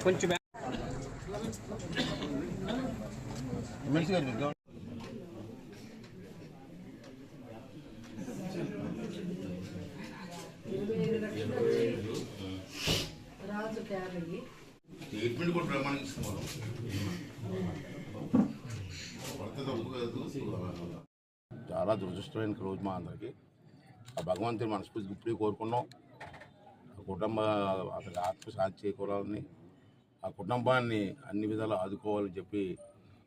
కొంచెం ట్రీట్మెంట్ కూడా బ్రహ్మాండంగా ఇస్తున్నాం. చాలా దురదృష్టమైన రోజు మా అందరికీ. ఆ భగవంతుని మనస్ఫూర్తిగా ఇప్పుడే కోరుకున్నాం. ఆ కుటుంబ అతనికి ఆత్మశాంతి చేకూరాలని, ఆ కుటుంబాన్ని అన్ని విధాలు ఆదుకోవాలని చెప్పి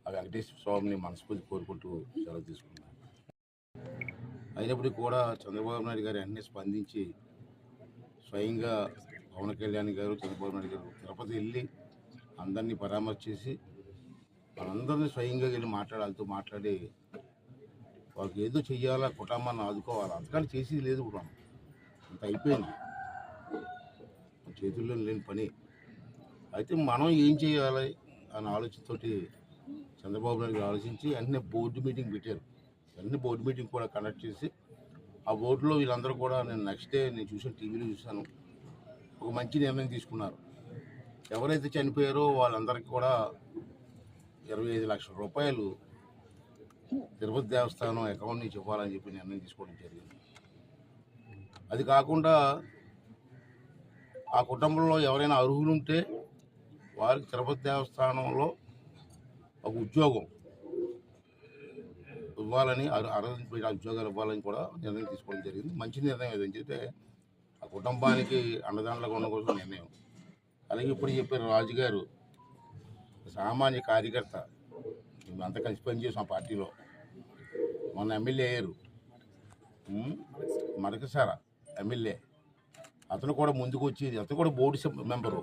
ఆ వెంకటేశ్వర స్వామిని మనస్ఫూర్తి కోరుకుంటూ సెలవు తీసుకున్నాం. అయినప్పటికీ కూడా చంద్రబాబు నాయుడు గారు అన్నీ స్పందించి స్వయంగా పవన్ కళ్యాణ్ గారు, చంద్రబాబు నాయుడు గారు తిరుపతి వెళ్ళి అందరినీ పరామర్శించి మనందరినీ స్వయంగా వెళ్ళి మాట్లాడి వాళ్ళకి ఏదో చెయ్యాలా, కుటుంబాన్ని ఆదుకోవాలి. అంతకని చేసేది లేదు కూడా, అంత అయిపోయింది, చేతుల్లో లేని పని. అయితే మనం ఏం చేయాలి అనే ఆలోచనతోటి చంద్రబాబు నాయుడు గారు ఆలోచించి వెంటనే బోర్డు మీటింగ్ పెట్టారు. వెంటనే బోర్డు మీటింగ్ కూడా కండక్ట్ చేసి ఆ బోర్డులో వీళ్ళందరూ కూడా నేను నెక్స్ట్ డే నేను చూసాను, టీవీలో చూశాను, ఒక మంచి నిర్ణయం తీసుకున్నారు. ఎవరైతే చనిపోయారో వాళ్ళందరికీ కూడా 25 లక్షల రూపాయలు తిరుపతి దేవస్థానం అకౌంట్ నుంచి ఇవ్వాలని చెప్పి నిర్ణయం తీసుకోవడం జరిగింది. అది కాకుండా ఆ కుటుంబంలో ఎవరైనా అర్హులు ఉంటే వారికి తిరుపతి దేవస్థానంలో ఒక ఉద్యోగం ఇవ్వాలని, అర్హత ఉద్యోగాలు ఇవ్వాలని కూడా నిర్ణయం తీసుకోవడం జరిగింది. మంచి నిర్ణయం ఏదంటే ఆ కుటుంబానికి అండదండలుగా ఉన్న కోసం నిర్ణయం. అలాగే ఇప్పుడు చెప్పారు రాజుగారు సామాన్య కార్యకర్త, మేమంతా కలిసి పనిచేసాం పార్టీలో. మొన్న ఎమ్మెల్యే అయ్యారు, మరకసార ఎమ్మెల్యే. అతను కూడా ముందుకు వచ్చి, అతను కూడా బోర్డు మెంబరు.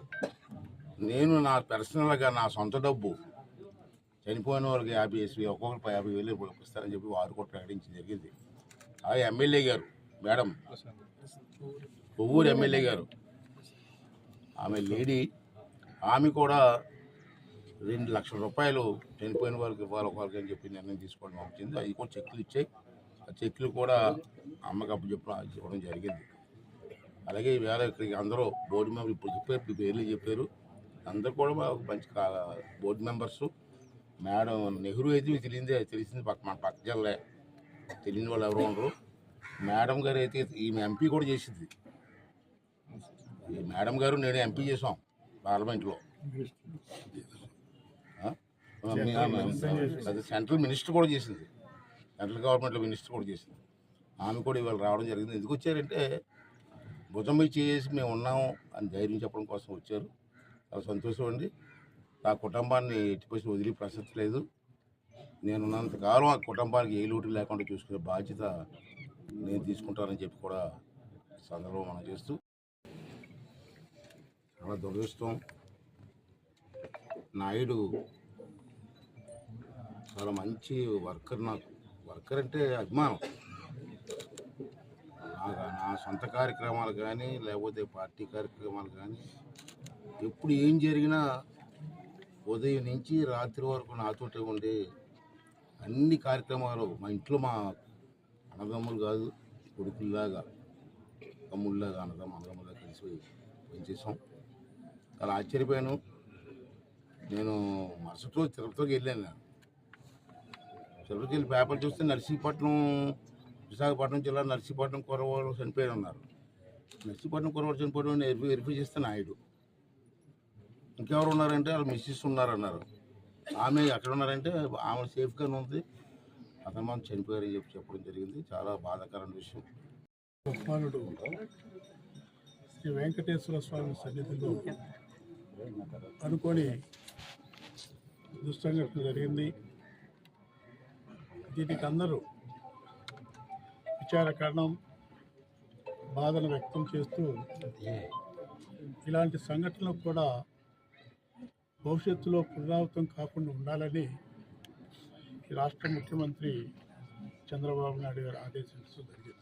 నేను నా పర్సనల్గా నా సొంత డబ్బు చనిపోయిన వాళ్ళకి 50,000 ఒక్కొక్కరు 50,000 ఇస్తారని చెప్పి వారు కూడా ప్రకటించడం జరిగింది. అలాగే ఎమ్మెల్యే గారు మేడం కొవ్వూరు ఎమ్మెల్యే గారు, ఆమె లేడీ, ఆమె కూడా 2 లక్షల రూపాయలు చనిపోయిన వాళ్ళకి ఇవ్వాలి ఒకరికి అని చెప్పి నిర్ణయం తీసుకోవడం వచ్చింది. అవి కూడా చెక్కులు ఇచ్చాయి. ఆ చెక్కులు కూడా అమ్మకి అప్పు ఇవ్వడం జరిగింది. అలాగే ఈవేళ ఇక్కడికి అందరూ బోర్డు మెంబర్ ఇప్పుడు చెప్పారు, పేర్లు చెప్పారు, అందరూ కూడా మంచి బోర్డు మెంబర్సు. మేడం నెహ్రూ అయితే తెలిసింది మన పక్క జిల్లా, తెలియని వాళ్ళు ఎవరు ఉండరు. మేడం గారు అయితే ఈమె ఎంపీ కూడా చేసింది. ఈ మేడం గారు నేను ఎంపీ చేసాం పార్లమెంట్లో. అది సెంట్రల్ మినిస్టర్ కూడా చేసింది, సెంట్రల్ గవర్నమెంట్లో మినిస్టర్ కూడా చేసింది. ఆమె కూడా ఇవాళ రావడం జరిగింది. ఎందుకు వచ్చారంటే భుజం మీద చేసి మేము ఉన్నాము అని ధైర్యం చెప్పడం కోసం వచ్చారు. చాలా సంతోషం అండి. ఆ కుటుంబాన్ని ఎట్టిపోయి వదిలి ప్రసక్తి లేదు. నేనున్నంతకాలం ఆ కుటుంబానికి ఏ లోటు లేకుండా చూసుకునే బాధ్యత నేను తీసుకుంటానని చెప్పి కూడా సందర్భం మనం చేస్తూ, చాలా దురదృష్టం. నాయుడు చాలా మంచి వర్కర్. నాకు వర్కర్ అంటే అభిమానం. నా సొంత కార్యక్రమాలు కానీ లేకపోతే పార్టీ కార్యక్రమాలు కానీ ఎప్పుడు ఏం జరిగినా ఉదయం నుంచి రాత్రి వరకు నాతోటే ఉండి అన్ని కార్యక్రమాలు, మా ఇంట్లో మా అన్నదమ్ములు కాదు కొడుకుల్లాగా, తమ్ముళ్ళలాగా, అన్నదమ్ములాగా కలిసి పనిచేసాం. చాలా ఆశ్చర్యపోయాను. నేను మరుసటి రోజు తిరుపతికి వెళ్ళాను. నేను తిరుపతికి వెళ్ళి పేపర్ చూస్తే నర్సీపట్నం, విశాఖపట్నం జిల్లా నర్సీపట్నం కుర్రవాడు చనిపోయారు అన్నారు. నర్సీపట్నం కుర్రవాడు చనిపోవడం వెరిఫై చేస్తే నాయుడు. ఇంకెవరు ఉన్నారంటే వాళ్ళ మిస్సెస్ ఉన్నారన్నారు. ఆమె ఎక్కడ ఉన్నారంటే ఆమె సేఫ్గానే ఉంది, అతను మనం చనిపోయారని చెప్పడం జరిగింది. చాలా బాధాకరమైన విషయం. ఉస్మానుడు శ్రీ వెంకటేశ్వర స్వామి సన్నిధిలో అనుకొని దుస్సంఘటన జరిగింది. దీనికి అందరూ విచార కారణం, బాధను వ్యక్తం చేస్తూ ఇలాంటి సంఘటనలు కూడా భవిష్యత్తులో పునరావృతం కాకుండా ఉండాలని ఈ రాష్ట్ర ముఖ్యమంత్రి చంద్రబాబు నాయుడు గారు ఆదేశించడం జరిగింది.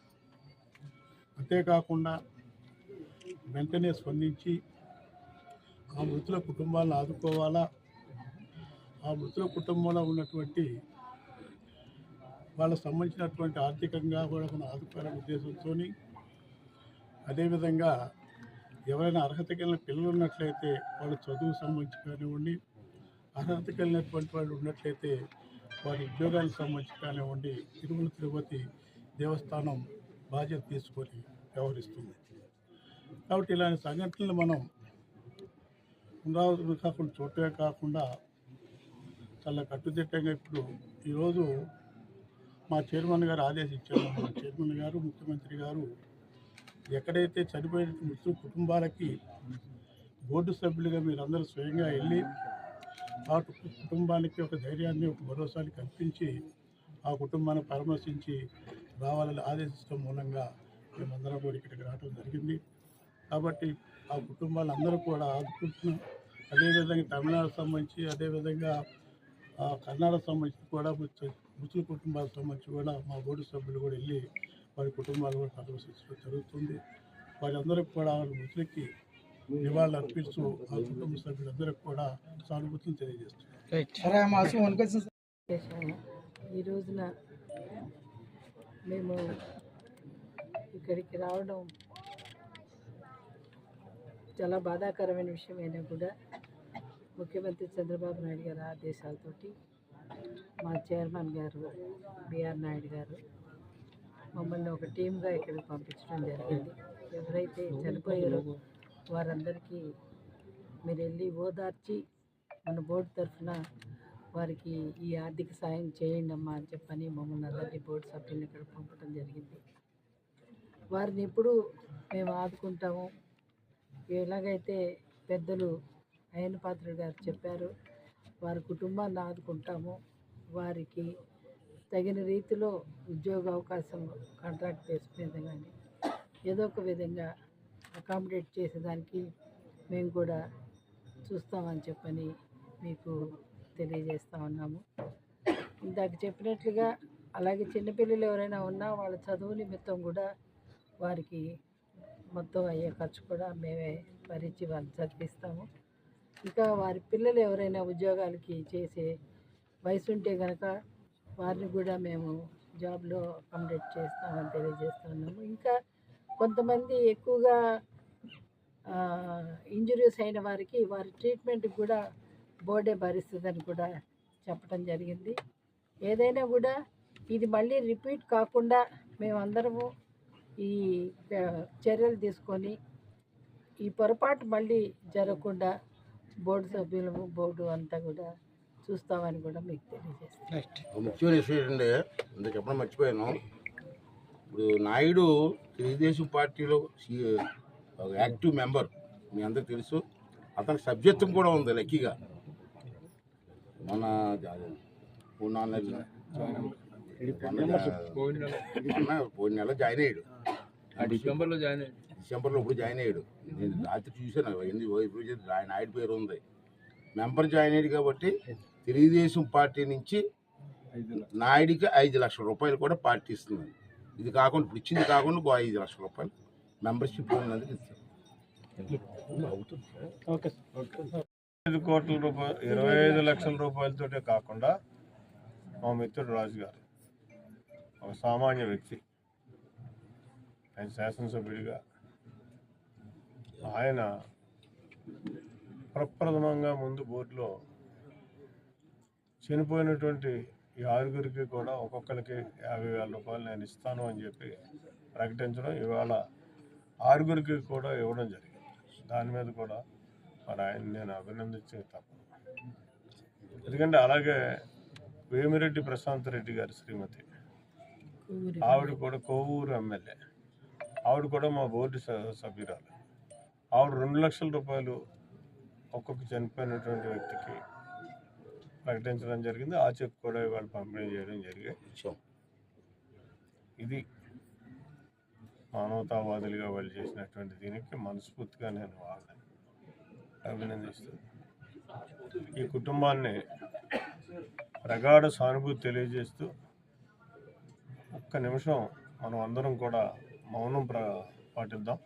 అంతేకాకుండా వెంటనే స్పందించి ఆ మృతుల కుటుంబాలను ఆదుకోవాలా, ఆ మృతుల కుటుంబంలో ఉన్నటువంటి వాళ్ళకు సంబంధించినటువంటి ఆర్థికంగా కూడా మనం ఆదుకోవాలనే ఉద్దేశంతో, అదేవిధంగా ఎవరైనా అర్హత కలిగిన పిల్లలు ఉన్నట్లయితే వాళ్ళ చదువు సంబంధించి కానివ్వండి, అర్హత కలిగినటువంటి వాళ్ళు ఉన్నట్లయితే వారి ఉద్యోగాలకు సంబంధించి కానివ్వండి, తిరుమల తిరుపతి దేవస్థానం బాధ్యత తీసుకొని వ్యవహరిస్తుంది. కాబట్టి ఇలాంటి సంఘటనలు మనం పునరావృతం కాకుండా చూడటమే కాకుండా చాలా కట్టుదిట్టంగా ఇప్పుడు ఈరోజు మా చైర్మన్ గారు ఆదేశించారు. మా చైర్మన్ గారు, ముఖ్యమంత్రి గారు ఎక్కడైతే చనిపోయిన మృతుల కుటుంబాలకి బోర్డు సభ్యులుగా మీరందరూ స్వయంగా వెళ్ళి ఆ కుటుంబానికి ఒక ధైర్యాన్ని, ఒక భరోసాని కల్పించి ఆ కుటుంబాన్ని పరామర్శించి రావాలని ఆదేశించడం మూలంగా మేమందరం కూడా ఇక్కడికి రావడం జరిగింది. కాబట్టి ఆ కుటుంబాలందరూ కూడా ఆదుకుంటున్నాం. అదేవిధంగా తమిళనాడుకు సంబంధించి, అదేవిధంగా కర్ణాటక సంబంధించి కూడా మృతుల కుటుంబాలకు సంబంధించి కూడా మా బోర్డు సభ్యులు కూడా వెళ్ళి వారి కుటుంబాలు కూడా పరామర్శించడం జరుగుతుంది. వారందరికీ కూడా వాళ్ళ మృతులకి నివాళులు అర్పిస్తూ ఆ కుటుంబ సభ్యులందరికీ కూడా సానుభూతిని తెలియజేస్తున్నాం. ఈ రోజున మేము ఇక్కడికి రావడం చాలా బాధాకరమైన విషయమైనా కూడా ముఖ్యమంత్రి చంద్రబాబు నాయుడు గారి ఆదేశాలతోటి మా చైర్మన్ గారు బిఆర్ నాయుడు గారు మమ్మల్ని ఒక టీమ్గా ఇక్కడికి పంపించడం జరిగింది. ఎవరైతే చనిపోయారో వారందరికీ మీరు వెళ్ళి ఓదార్చి మన బోర్డు తరఫున వారికి ఈ ఆర్థిక సాయం చేయండి అమ్మా అని చెప్పని మమ్మల్ని అందరినీ బోర్డు సభ్యులను ఇక్కడ పంపడం జరిగింది. వారిని ఎప్పుడు మేము ఆదుకుంటాము. ఎలాగైతే పెద్దలు అయ్యన్న పాత్రుడు గారు చెప్పారు, వారి కుటుంబాన్ని ఆదుకుంటాము, వారికి తగిన రీతిలో ఉద్యోగ అవకాశం కాంట్రాక్ట్ బేస్ మీద కానీ ఏదో ఒక విధంగా అకామిడేట్ చేసేదానికి మేము కూడా చూస్తామని చెప్పని మీకు తెలియజేస్తూ ఉన్నాము. ఇందాక చెప్పినట్లుగా అలాగే చిన్నపిల్లలు ఎవరైనా ఉన్నా వాళ్ళ చదువు నిమిత్తం కూడా వారికి మొత్తం అయ్యే ఖర్చు కూడా మేమే భరించి వాళ్ళు చదివిస్తాము. ఇంకా వారి పిల్లలు ఎవరైనా ఉద్యోగాలకి చేసే వయసు ఉంటే కనుక వారిని కూడా మేము జాబ్లో అకామిడేట్ చేస్తామని తెలియజేస్తున్నాము. ఇంకా కొంతమంది ఎక్కువగా ఇంజురీస్ అయిన వారికి వారి ట్రీట్మెంట్కి కూడా బోర్డే భరిస్తుందని కూడా చెప్పడం జరిగింది. ఏదైనా కూడా ఇది మళ్ళీ రిపీట్ కాకుండా మేమందరము ఈ చర్యలు తీసుకొని ఈ పొరపాటు మళ్ళీ జరగకుండా బోర్డు సభ్యులము బోర్డు అంతా కూడా చూస్తామని కూడా మీకు తెలియజేస్తాం. ముఖ్యమైన విషయం ఏంటంటే ఇంత చెప్పడం మర్చిపోయాను. ఇప్పుడు నాయుడు తెలుగుదేశం పార్టీలో యాక్టివ్ మెంబర్, మీ అందరికి తెలుసు. అతనికి సభ్యత్వం కూడా ఉంది లక్కీగా. మన పోయిన నెల జాయిన్ అయ్యాడు. డిసెంబర్లో ఇప్పుడు జాయిన్ అయ్యాడు. నేను రాత్రి చూసాను, నాయుడు పేరు ఉంది, మెంబర్ జాయిన్ అయ్యాడు. కాబట్టి తెలుగుదేశం పార్టీ నుంచి నాయుడికి 5 లక్షల రూపాయలు కూడా పార్టీ ఇస్తుంది. ఇది కాకుండా ఇప్పుడు ఇచ్చింది కాకుండా 5 లక్షల రూపాయలు మెంబర్షిప్ ఉన్నందుకు ఇస్తారు. 25 లక్షల రూపాయలతోటే కాకుండా మా మిత్రుడు రాజు గారు ఒక సామాన్య వ్యక్తి, ఆయన శాసనసభ్యుడిగా ఆయన ప్రప్రథమంగా ముందు బోర్డులో చనిపోయినటువంటి ఈ 6గురికి కూడా ఒక్కొక్కరికి 50,000 రూపాయలు నేను ఇస్తాను అని చెప్పి ప్రకటించడం, ఇవాళ 6గురికి కూడా ఇవ్వడం జరిగింది. దాని మీద కూడా మరి ఆయన నేను అభినందించే తప్ప. ఎందుకంటే అలాగే వేమిరెడ్డి ప్రశాంత్ రెడ్డి గారి శ్రీమతి, ఆవిడ కూడా కోవూరు ఎమ్మెల్యే, ఆవిడ కూడా మా బోర్డు సభ్యురాలు. ఆవిడ 2 లక్షల రూపాయలు ఒక్కొక్క చనిపోయినటువంటి వ్యక్తికి ప్రకటించడం జరిగింది. ఆ చెక్ కూడా ఇవాళ పంపిణీ చేయడం జరిగాయి. ఇది మానవతావాదులుగా వాళ్ళు చేసినటువంటి దీనికి మనస్ఫూర్తిగా నేను వాళ్ళని అభినందిస్తాను. ఈ కుటుంబాన్ని ప్రగాఢ సానుభూతి తెలియజేస్తూ ఒక్క నిమిషం మనం అందరం కూడా మౌనం పాటిద్దాం.